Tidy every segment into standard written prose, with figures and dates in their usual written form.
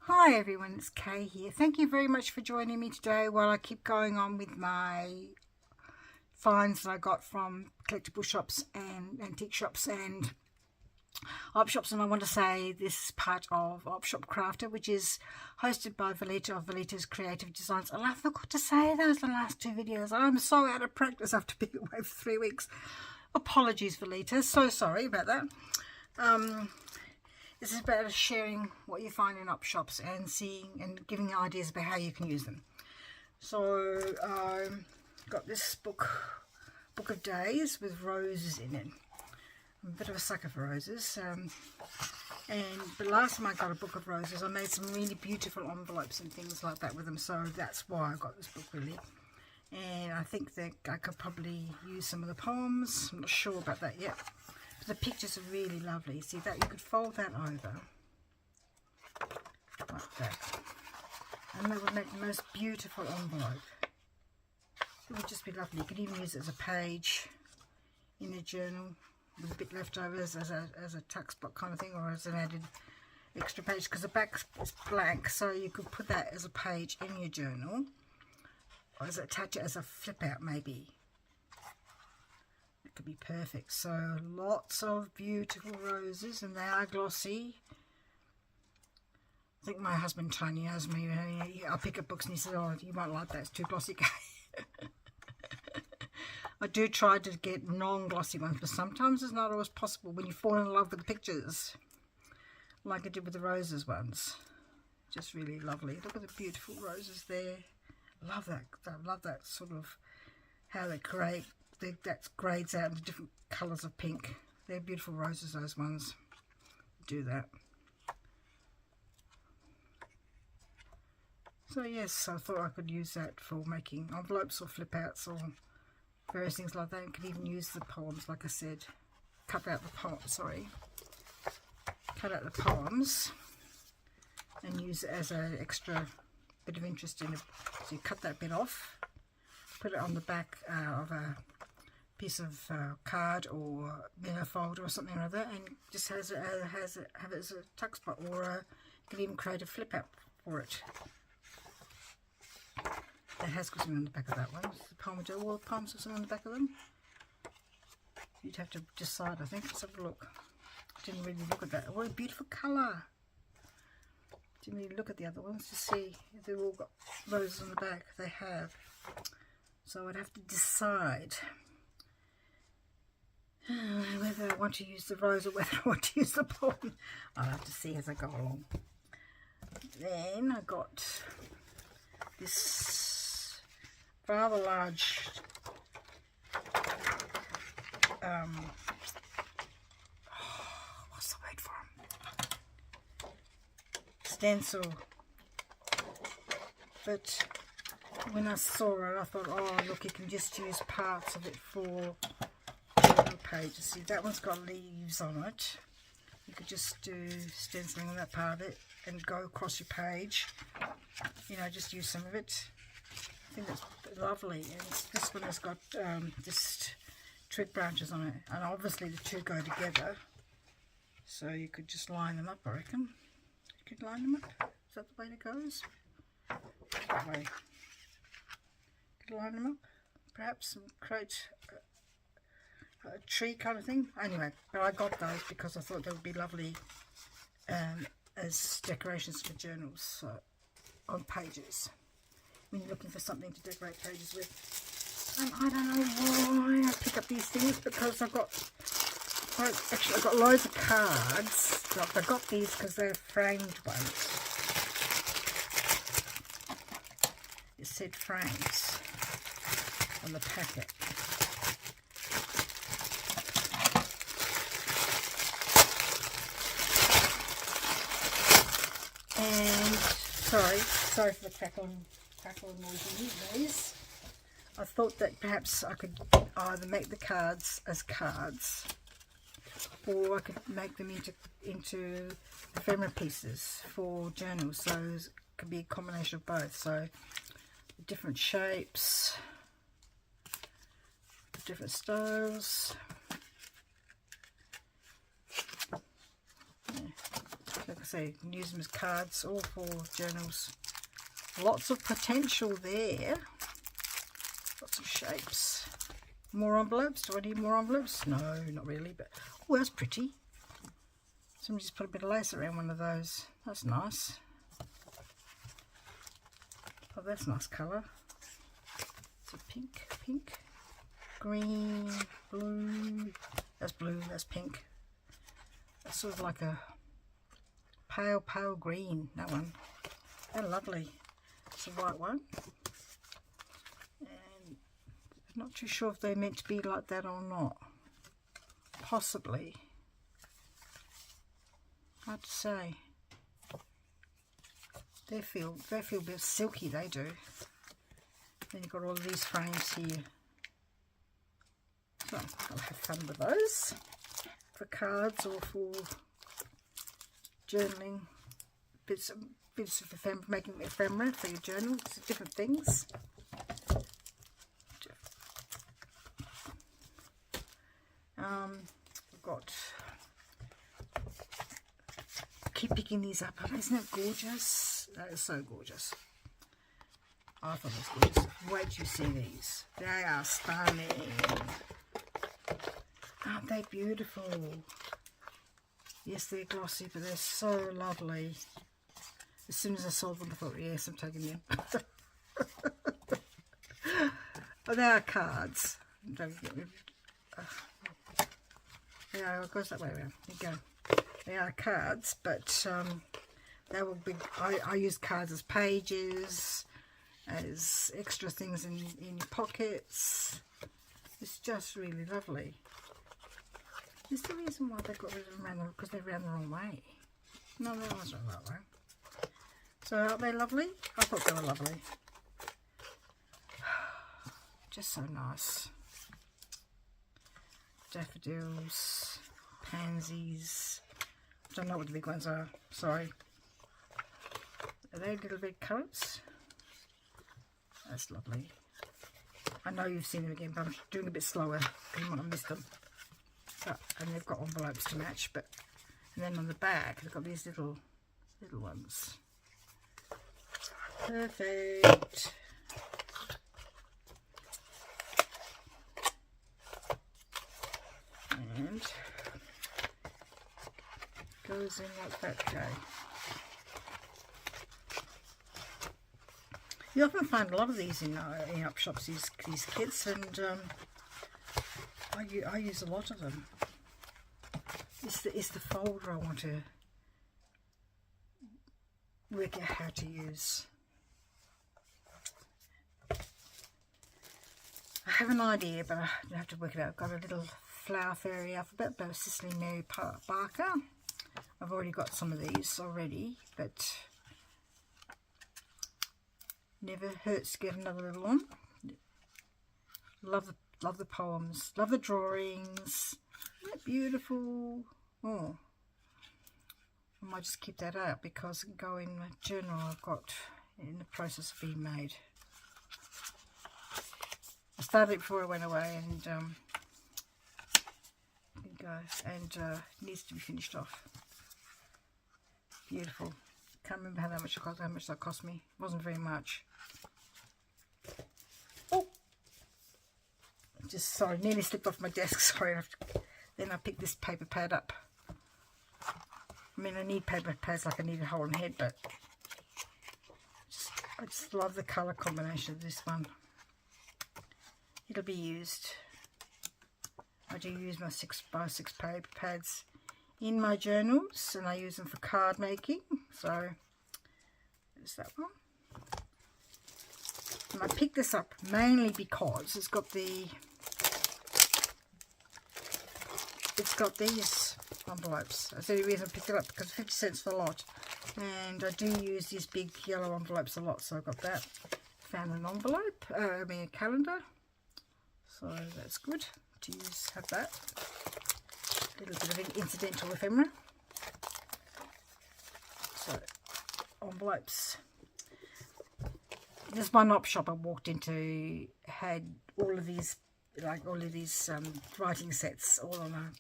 Hi everyone, it's Kay here. Thank you very much for joining me today while I keep going on with my finds that I got from collectible shops and antique shops and op shops. And I want to say this is part of Opshopcrafter, which is hosted by Valita of Valita's Creative Designs. And I forgot to say those in the last two videos. I'm so out of practice after being away for 3 weeks. Apologies, Valita. So sorry about that. This is about sharing what you find in op shops and seeing and giving you ideas about how you can use them. So I got this book of days with roses in it. I'm a bit of a sucker for roses. But last time I got a book of roses, I made some really beautiful envelopes and things like that with them. So that's why I got this book really. And I think that I could probably use some of the poems. I'm not sure about that yet. The pictures are really lovely. See that? You could fold that over like that, and that would make the most beautiful envelope. It would just be lovely. You could even use it as a page in a journal with a bit left over as a tuck spot kind of thing, or as an added extra page, because the back is blank, so you could put that as a page in your journal, or attach it as a flip out maybe. Could be perfect. So lots of beautiful roses, and they are glossy. I think my husband Tony knows me. I pick up books and he says, "Oh, you won't like that, it's too glossy." I do try to get non-glossy ones, but sometimes it's not always possible when you fall in love with the pictures, like I did with the roses ones. Just really lovely. Look at the beautiful roses there. Love that. I love that sort of how they create. That grades out into different colours of pink. They're beautiful roses, those ones. Do that. So yes, I thought I could use that for making envelopes or flip outs or various things like that. You could even use the poems, like I said. Cut out the poems, cut out the poems and use it as an extra bit of interest in it. So you cut that bit off, put it on the back of a piece of card or folder or something like that, and just have it as a tuck spot, or you can even create a flip out for it. That has got something on the back of that one. The poem do all the poems have something on the back of them. You'd have to decide, I think. Let's have a look. Didn't really look at that. What a beautiful colour. Didn't really look at the other ones to see if they've all got roses on the back. They have. So I'd have to decide whether I want to use the rose or whether I want to use the poem. I'll have to see as I go along. Then I got this rather large what's the word for them? Stencil. But when I saw it, I thought, oh look, you can just use parts of it for pages. See, that one's got leaves on it. You could just do stenciling on that part of it and go across your page. Just use some of it. I think that's lovely. And this one has got just twig branches on it, and obviously the two go together. So you could just line them up. I reckon you could line them up. Is that the way it goes? That way. You could line them up, perhaps, and create a tree kind of thing. Anyway, but I got those because I thought they would be lovely as decorations for journals on pages when you're looking for something to decorate pages with. And I don't know why I pick up these things, because I've got loads of cards. I got these because they're framed ones. It said frames on the packet. And sorry for the crackle noise in these. I thought that perhaps I could either make the cards as cards, or I could make them into ephemera pieces for journals. So it could be a combination of both. So different shapes, different styles. say, you can use them as cards or for journals. Lots of potential there. Lots of shapes. More envelopes. Do I need more envelopes? No, not really, but oh, that's pretty. Somebody just put a bit of lace around one of those. That's nice. Oh, that's a nice colour. It's a pink, green, blue. That's blue, that's pink. That's sort of like a pale green, that one. They're lovely. It's a white one. And I'm not too sure if they're meant to be like that or not. Possibly. Hard to say. They feel a bit silky, they do. Then you've got all of these frames here. So I'll have fun with those for cards or for journaling, bits of making ephemera for your journals, different things. I've got. Keep picking these up. Isn't that gorgeous? That is so gorgeous. I thought it was gorgeous. Wait till you see these. They are stunning. Aren't they beautiful? Yes, they're glossy, but they're so lovely. As soon as I saw them, I thought, yes, I'm taking them. Oh, they are cards. Don't get me. Yeah, it goes that way around. There you go. They are cards, but they will be. I use cards as pages, as extra things in your pockets. It's just really lovely. Is the reason why they got rid of them because they ran the wrong way? No, they wasn't that way. So aren't they lovely? I thought they were lovely. Just so nice. Daffodils, pansies. I don't know what the big ones are. Sorry. Are they little red carrots? That's lovely. I know you've seen them again, but I'm doing a bit slower because you might have missed them. And they've got envelopes to match, but and then on the back they've got these little ones. Perfect. And goes in like that. Okay. You often find a lot of these in op shops. These kits, and I use a lot of them. It's the folder I want to work out how to use. I have an idea, but I don't have to work it out. I've got a little flower fairy alphabet by Cicely Mary Barker. I've already got some of these already, but never hurts to get another little one. Love the poems, love the drawings. Isn't that beautiful? Oh, I might just keep that out because it can go in my journal I've got in the process of being made. I started it before I went away, and there you go, and it needs to be finished off. Beautiful. Can't remember how much that cost me. It wasn't very much. Oh, just sorry, nearly slipped off my desk. Sorry. Then I picked this paper pad up. I mean, I need paper pads like I need a whole head, but I just love the colour combination of this one. It'll be used. I do use my 6x6 paper pads in my journals, and I use them for card making. So there's that one. And I picked this up mainly because it's got these envelopes. That's the only reason I picked it up, because 50 cents for a lot, and I do use these big yellow envelopes a lot. So I got that. Found an envelope, a calendar. So that's good to use. Have that. A little bit of an incidental ephemera. So envelopes. This one op shop I walked into had all of these writing sets all on a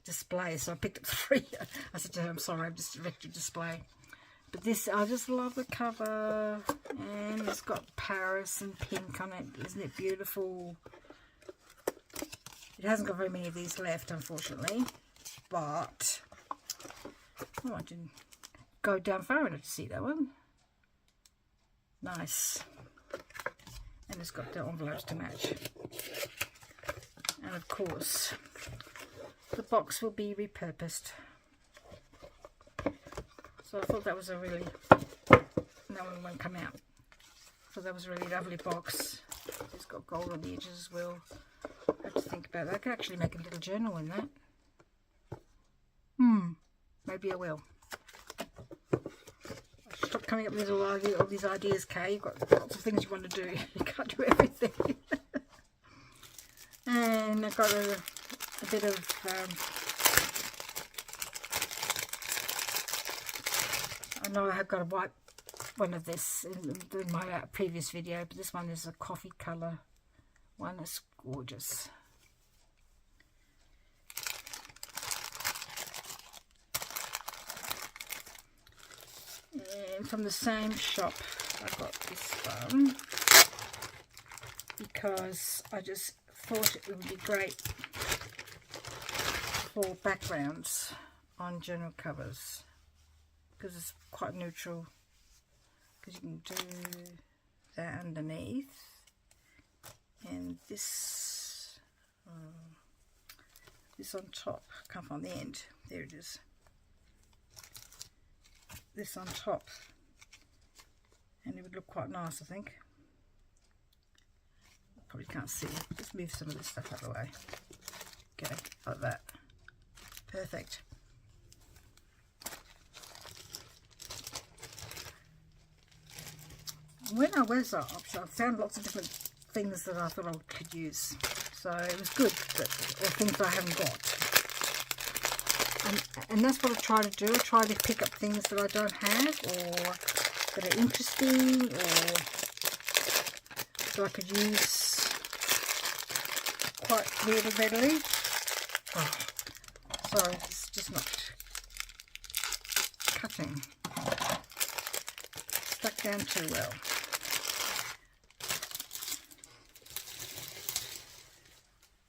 display, so I picked up 3. I said to her, I'm sorry, I'm just electric display. But this, I just love the cover, and it's got Paris and pink on it. Isn't it beautiful? It hasn't got very many of these left, unfortunately, but oh, I didn't go down far enough to see that one. Nice. And it's got the envelopes to match. And of course, the box will be repurposed. So I thought that was a really, no one won't come out. So that was a really lovely box. It's got gold on the edges as well. I have to think about that. I could actually make a little journal in that. Maybe I will. Stop coming up with all these ideas, Kay. You've got lots of things you want to do. You can't do everything. And I've got a bit of I know I have got a white one of this in my previous video, but this one is a coffee colour one. It's gorgeous. And from the same shop I got this one because I just thought it would be great for backgrounds on journal covers, because it's quite neutral, because you can do that underneath, and this this on top. I can't find the end. There it is. This on top, and it would look quite nice, I think. Probably can't see. Just move some of this stuff out of the way. Okay, like that. Perfect. When I was at Opshop, I found lots of different things that I thought I could use. So it was good, but things I haven't got. And that's what I try to do. I try to pick up things that I don't have, or that are interesting, or so I could use quite readily. Oh, sorry, it's just not cutting. Stuck down too well.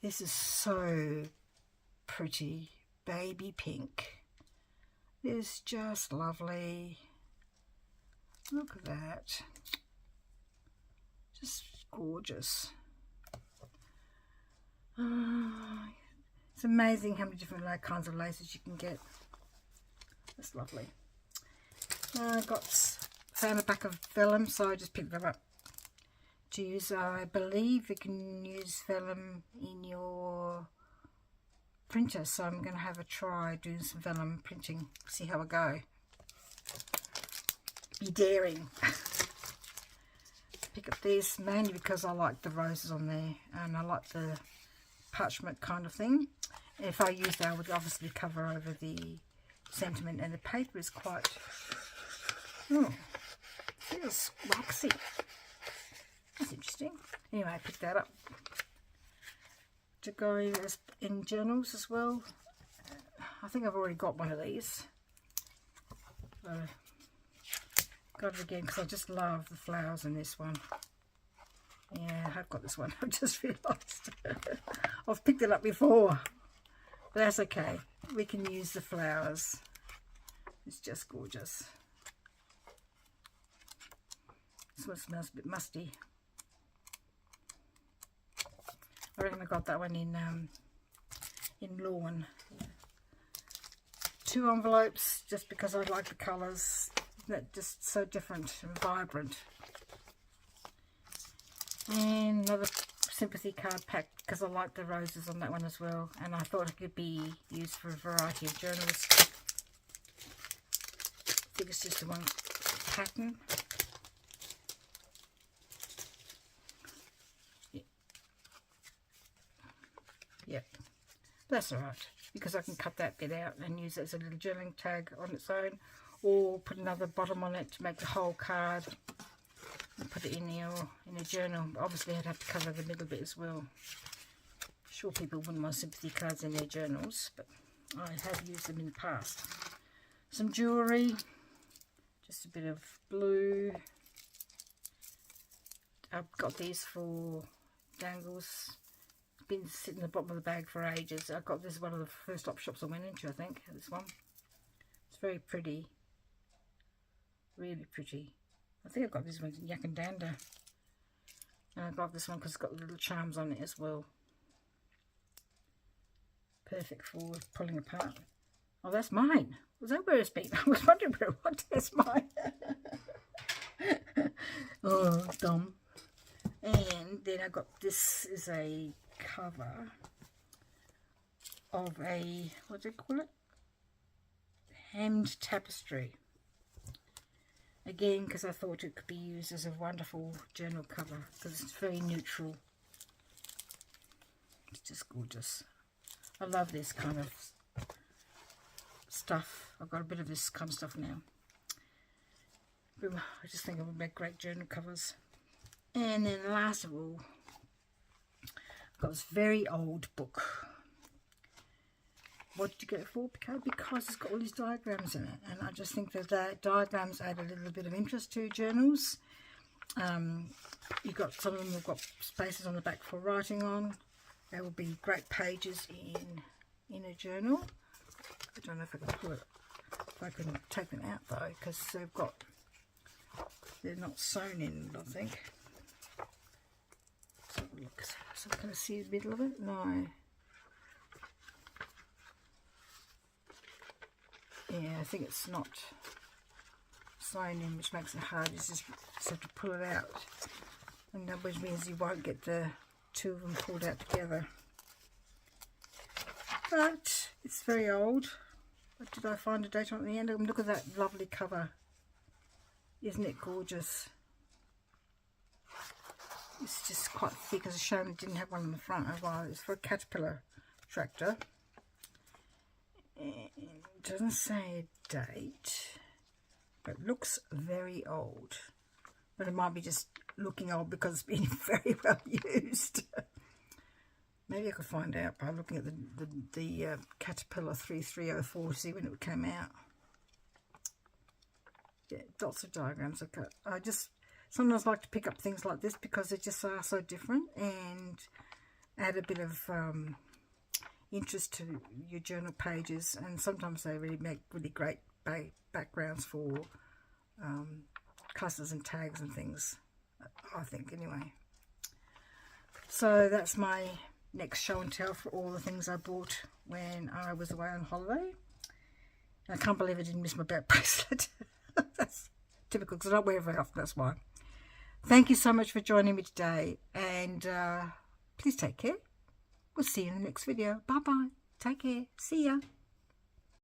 This is so pretty. Baby pink. It's just lovely. Look at that. Just gorgeous. It's amazing how many different kinds of laces you can get. That's lovely. I found a pack of vellum, so I just picked them up to use. I believe you can use vellum in your printer, so I'm going to have a try doing some vellum printing, see how I go. Be daring. Pick up these mainly because I like the roses on there, and I like the parchment kind of thing. If I use that, I would obviously cover over the sentiment, and the paper is quite, feels waxy. That's interesting. Anyway, I picked that up to go in journals as well. I think I've already got one of these. Got it again because I just love the flowers in this one. Yeah, I've got this one. I just realised I've picked it up before, but that's okay. We can use the flowers. It's just gorgeous. This one smells a bit musty. I reckon I got that one in lawn. 2 envelopes, just because I like the colours. They're just so different and vibrant. And another sympathy card pack, because I like the roses on that one as well, and I thought it could be used for a variety of journals. I think it's just the one pattern. Yep, that's alright, because I can cut that bit out and use it as a little journaling tag on its own, or put another bottom on it to make the whole card and put it in a journal. Obviously I'd have to cover the middle bit as well. I'm sure people wouldn't want sympathy cards in their journals, but I have used them in the past. Some jewellery, just a bit of blue. I've got these for dangles. It's been sitting at the bottom of the bag for ages. I got this one of the first op shops I went into, I think. This one. It's very pretty. Really pretty. I think I've got this one in Yak and Dander. And I got this one because it's got little charms on it as well. Perfect for pulling apart. Oh, that's mine. Was that where it's been? I was wondering where it was. That's mine. Oh, dumb. And then I got, this is a cover of a, what do you call it? Hemmed tapestry. Again, because I thought it could be used as a wonderful journal cover, because it's very neutral. It's just gorgeous. I love this kind of stuff. I've got a bit of this kind of stuff now. I just think it would make great journal covers. And then last of all, I've got this very old book. What did you get it for? Because it's got all these diagrams in it, and I just think that the diagrams add a little bit of interest to journals. You've got, some of them have got spaces on the back for writing on. They will be great pages in a journal. I don't know if I can pull it, if I can take them out though, because they're not sewn in, I think. So look, so can I see the middle of it? No. Yeah, I think it's not sewn in, which makes it hard. You just have to pull it out, and that means you won't get the two of them pulled out together. But it's very old. But did I find a date on the end? Look at that lovely cover. Isn't it gorgeous? It's just quite thick. It's a shame it didn't have one on the front. Oh, well, it's for a caterpillar tractor. And it doesn't say a date, but it looks very old. But it might be just looking old because it's been very well used. Maybe I could find out by looking at the Caterpillar 3304 to see when it came out. Yeah, lots of diagrams. I just sometimes like to pick up things like this because they just are so different and add a bit of interest to your journal pages, and sometimes they really make really great backgrounds for clusters and tags and things, I think, anyway. So that's my next show and tell for all the things I bought when I was away on holiday. I can't believe I didn't miss my back bracelet. That's typical because I don't wear it very often, that's why. Thank you so much for joining me today, and please take care. We'll see you in the next video. Bye bye. Take care. See ya.